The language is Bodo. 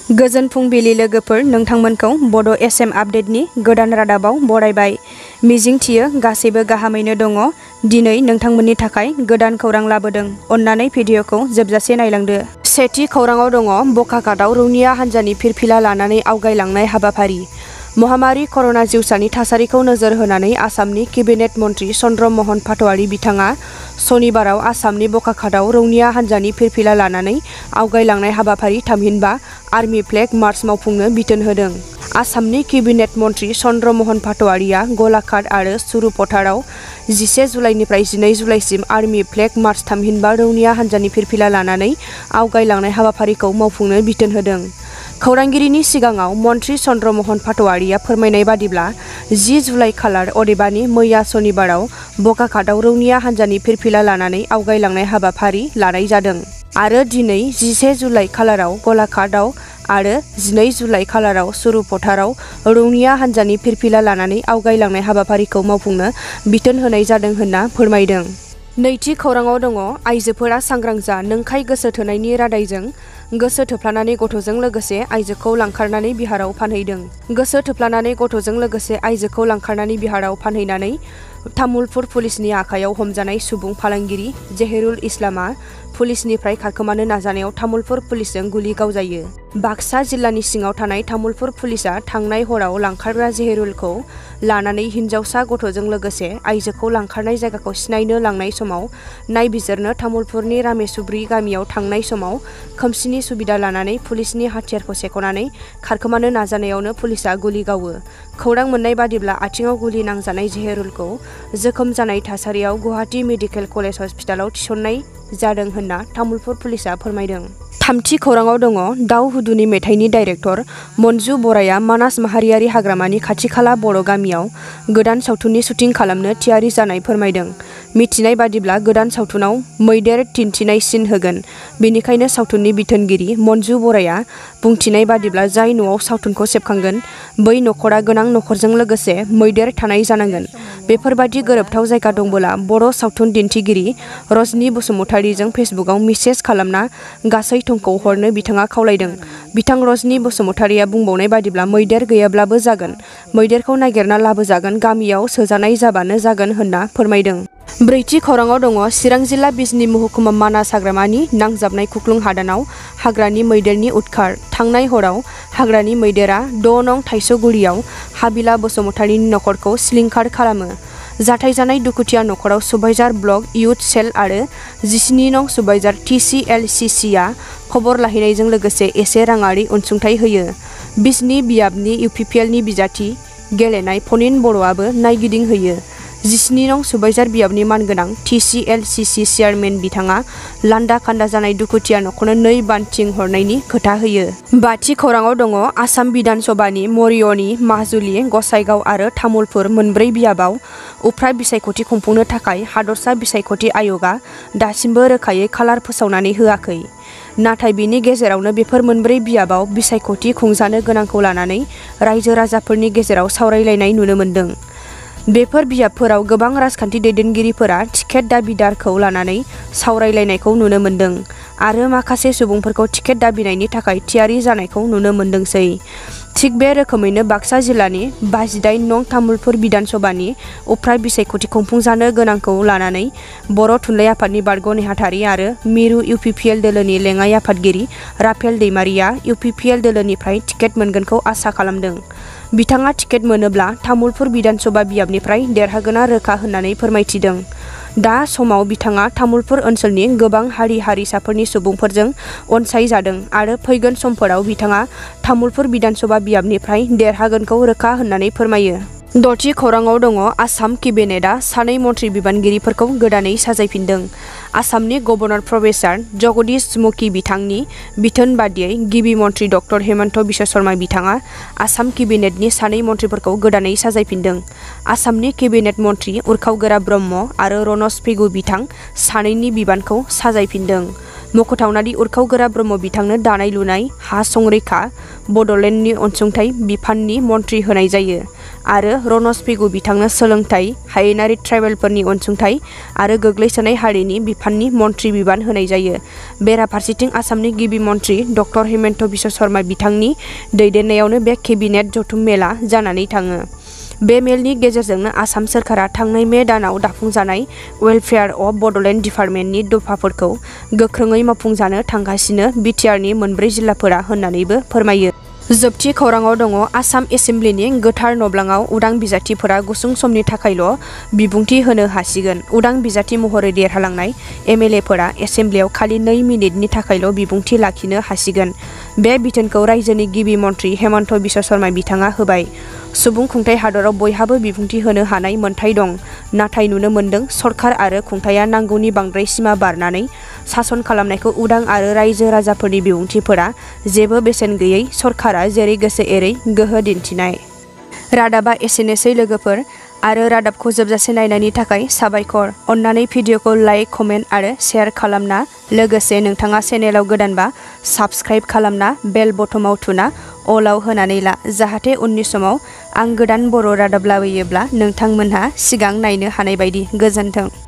गोजोन फुंबिलि लोगोफोर, नोंथांमोनखौ बड' एसएम आपडेटनि गोदान रादाबाव बरायबाय। मिजिंथियो गासैबो गाहामैनो दङ। दिनै नोंथांमोननि थाखाय गोदान खौरां लाबोदों। अन्नानै भिडिअखौ जोबजासे नायलांदो। सेथि खौराङाव दङ बकाघाटआव रौनिया हान्जानि फिरफिला लानानै आवगायलांनाय हाबाफारि। महामारी कर'ना जिउसानि थासारिखौ नोजोर होनानै आसामनि केबिनेट मन्त्रि चन्द्र महन पाटवारी बिथाङा सनिबाराव आसामनि बकाघाटआव रौनिया हान्जानि फिरफिला लानानै आवगायलांनाय हाबाफारि थामहिनबा आर्मि फ्लेग मार्च मावफुंनो बिथोन होदों। आसामनि केबिनेट मन्त्रि चन्द्र महन पाटवारीआ गलाघाट आरो सुरुपथाराव 11 जुलाइनिफ्राय 12 जुलाइसिम आर्मि फ्लेग मार्च थामहिनबा रौनिया हान्जानि फिरफिला लानानै आवगायलांनाय हाबाफारिखौ मावफुंनो बिथोन होदों। खौरांगिरिनि सिगाङाव मन्त्रि चन्द्र महन पाटवारीआ फोरमायनाय बादिब्ला 10 जुलाइ खालार अदेबानि मैया सनिबाराव बकाघाटआव रौनिया हान्जानि फिरफिला लानानै आवगायलांनाय हाबाफारि लानाय जादों आरो दिनै 11 जुलाइ खालाराव गलाघाटआव आरो 12 जुलाइ खालाराव सुरुपथाराव रौनिया हान्जानि फिरफिला लानानै आवगायलांनाय हाबाफारिखौ मावफुंनो बिथोन होनाय जादों होनना फोरमायदों। नैथि खौराङाव दङ आइजोफोरा सांग्रां जा, नंखाय गोसो थोनायनि रादायजों गोसो थोफ्लानानै गथ'जों लोगोसे आइजोखौ लांखारनानै बिहाराव फानहैदों। गोसो थोफ्लानानै गथ'जों लोगोसे आइजोखौ लांखारनानै बिहाराव फानहैनानै तामुलपुर पुलिसनि आखायाव हमजानाय सुबुं फालांगिरि जहेरुल इस्लामआ पुलिसनिफ्राय खारखोमानो नाजानायाव तामुलपुर पुलिसजों गुलि गावजायो। बाक्सा जिल्लानि सिङाव थानाय तामुलपुर पुलिसआ थांनाय हराव लांखारग्रा जहेरुलखौ लानानै हिन्जावसा गथ'जों लोगोसे आइजोखौ लांखारनाय जायगाखौ सिनायनो लांनाय समाव नायबिजिरनो तामुलपुरनि रामेसुब्रि गामियाव थांनाय समाव खोमसिनि सुबिदा लानानै पुलिसनि हाथियारखौ सेख'नानै खारखोमानो नाजानायावनो पुलिसआ गुलि गावो। खौरां मोननाय बादिब्ला आथिङाव गुलि नांजानाय जहेरुलखौ जोखोम जानाय थासारियाव गुवाहाटी मेडिकेल कलेज हस्पिटालाव थिसननाय जादों होनना तामुलपुर पुलिसआ फोरमायदों। थामथि खौराङाव दङ दाउ हुदुनि मेथाइनि डाइरेक्टर मन्जु बराया मानास माहारियारि हाग्रामानि खाथि-खाला बर' गामियाव गोदान सावथुननि शुटिं खालामनो थियारि जानाय फोरमायदों। मिथिनाय बादिब्ला गोदान सावथुनाव मैदेर दिन्थिनाय सिन होगोन। बेनिखायनो सावथुननि बिथोनगिरि मन्जु बराया बुंथिनाय बादिब्ला जाय न'आव सावथुनखौ सेबखांगोन बै नखरा गोनां नखरजों लोगोसे मैदेर थानाय जानांगोन। बेफोरबादि गोरोबथाव जायगा दंबोला बर' सावथुन दिन्थिगिरि रजनी बसुमतारीजों फेसबुकआव मेसेज खालामना गासै थंखौ हरनो बिथाङा खावलायदों। बिथां रजनी बसुमतारीया बुंबावनाय बादिब्ला मैदेर गैयाब्लाबो जागोन, मैदेरखौ नागिरना लाबोजागोन, गामियाव सोजानाय जाबानो जागोन होनना फोरमायदों। ब्रैथि खौराङाव दङ चिरां जिल्ला बिजनी महकुमा मानास हाग्रामानि नांजाबनाय खुख्लुं हादानाव हाग्रानि मैदेरनि उदखार। थांनाय हराव हाग्रानि मैदेरा 6 नं थाइस'गुरियाव हाबिला बसुमतारीनि नखरखौ सिलिंखार खालामो। जाथाय जानाय दुखुथिया नखराव सुबाइजार ब्लक इयुथ सेल आरो 17 नं सुबाइजार TCLCCआ खबर लाहैनायजों लोगोसे एसे राङारि अनसुंथाइ होयो। बिजनी बियाबनि UPPLनि बिजाथि गेलेनाय फनिन बर'आबो नायगिदिं होयो। 17 नं सुबाइजार बियाबनि मानगोनां TCLCC चेयारमेन बिथाङा लान्दा खान्दा जानाय दुखुथिया नखरनो 2 बान्थिं हरनायनि खोथा होयो। बाथि खौराङाव दङ आसाम बिधान सभानि मरियनी, माजुलि, गसाइगाव आरो तामुलपुर मोनब्रै बियाबाव उफ्रा बिसायख'थि खुंफुंनो थाखाय हादरसा बिसायख'थि आय'गआ दासिमबो रोखायै खालार फोसावनानै होआखै। नाथाय बेनि गेजेरावनो बेफोर मोनब्रै बियाबाव बिसायख'थि खुंजानो गोनांखौ लानानै रायजो राजाफोरनि गेजेराव सावरायलायनाय नुनो मोन्दों। बेफोर बियाबफोराव गोबां राजखान्थि दैदेनगिरिफोरा टिकेट दाबिदारखौ लानानै सावरायलायनायखौ नुनो मोन्दों आरो माखासे सुबुंफोरखौ टिकेट दाबिनायनि थाखाय थियारि जानायखौ नुनो मोन्दोंसै। थिग बे रोखोमैनो बाक्सा जिल्लानि 52 नं तामुलपुर बिधान सभानि उफ्रा बिसायख'थि खुंफुंजानो गोनांखौ लानानै बर' थुनलाइ आफादनि बारग' नेहाथारि आरो मिरु UPPL दोलोनि लेङाइ आफादगिरि राफेल दैमारिया UPPL दोलोनिफ्राय टिकेट मोनगोनखौ आसा खालामदों। बिथाङा टिकेट मोनोब्ला तामुलपुर बिधान सभा बियाबनिफ्राय देरहागोना रोखा होननानै फोरमायथिदों। दा समाव बिथाङा तामुलपुर ओनसोलनि गोबां हारि-हारिसाफोरनि सुबुंफोरजों अनसायजादों आरो फैगोन समफोराव बिथाङा तामुलपुर बिधान सभा बियाबनिफ्राय देरहागोनखौ रोखा होननानै फोरमायो। द'थि खौराङाव दङ आसाम केबिनेटआ 2 मन्त्रि बिबानगिरिफोरखौ गोदानै साजायफिनदों। आसामनि गभर्नर प्रफेसार जगदीश मुखी बिथांनि बिथोन बादियै गिबि मन्त्रि डक्टर हेमन्त बिश्व शर्मा बिथाङा आसाम केबिनेटनि 2 मन्थ्रिफोरखौ गोदानै साजायफिनदों। आसामनि केबिनेट मन्त्रि उरखावगोरा ब्रह्म आरो रनज पेगु बिथां सानैनि बिबानखौ साजायफिनदों। मख'थावनादि उरखावगोरा ब्रह्म बिथांनो दानाय लुनाय, हा संरैखा, बड'लेण्डनि अनसुंथाइ बिफाननि मन्थ्रि होनाय जायो आरो रनस पेगु बिथांनो सोलोंथाइ, हायेनारि ट्राइबेलफोरनि अनसुंथाइ आरो गोग्लैसोनाय हारिनि बिफाननि मन्थ्रि बिबान होनाय जायो। बेराफारसेथिं आसामनि गिबि मन्थ्रि डक्टर हिमन्त बिश्व शर्मा बिथांनि दैदेननायावनो बे केबिनेट जथुम मेला जानानै थाङो। बे मेलनि गेजेरजोंनो आसाम सोरखारा थांनाय मे दानाव दाफुंजानाय वेलफेयार अफ बड'लेण्ड डिपार्टमेन्टनि दफाफोरखौ गोख्रोङै मावफुंजानो थांगासिनो बिटिआरनि मोनब्रै जिल्लाफोरा होननानैबो फोरमायो। जोबथि खौराङाव दङ आसाम एसेम्ब्लिनि गोथार नब्लाङाव उदां बिजाथिफोरा गुसुं समनि थाखायल' बिबुंथि होनो हासिगोन। उदां बिजाथि महरै देरहालांनाय एमएलएफोरा एसेम्ब्लियाव खालि 2 मिनिटनि थाखायल' बिबुंथि लाखिनो हासिगोन। बे बिथोनखौ रायजोनि गिबि मन्थ्रि हिमन्त बिश्व शर्मा बिथाङा होबाय। सुबुं खुंथाय हादराव बयहाबो बिबुंथि होनो हानाय मोन्थाय दं, नाथाय नुनो मोन्दों सरखार आरो खुंथाया नांगौनि बांद्राय सिमा बारनानै सासन खालामनायखौ उदां आरो रायजो राजाफोरनि बिबुंथिफोरा जेबो बेसेन गैयै सरखारा जेरै गोसो एरै गोहो दिन्थिनाय। रादाबा एसेनोसै लोगोफोर, आरो रादाबखौ जोबजासे नायनायनि थाखाय साबायखर। अन्नानै भिडिअखौ लाइक, कमेन्ट आरो शेयार खालामना लोगोसे नोंथाङा चेनेलाव गोदानबा साबस्क्राइब खालामना बेल बटमाव थुना अलाव होनानै ला, जाहाथे उननि समाव आं गोदान बर' रादाब लाबोयोब्ला नोंथांमोनहा सिगां नायनो हानाय बायदि। गोजोन्थों।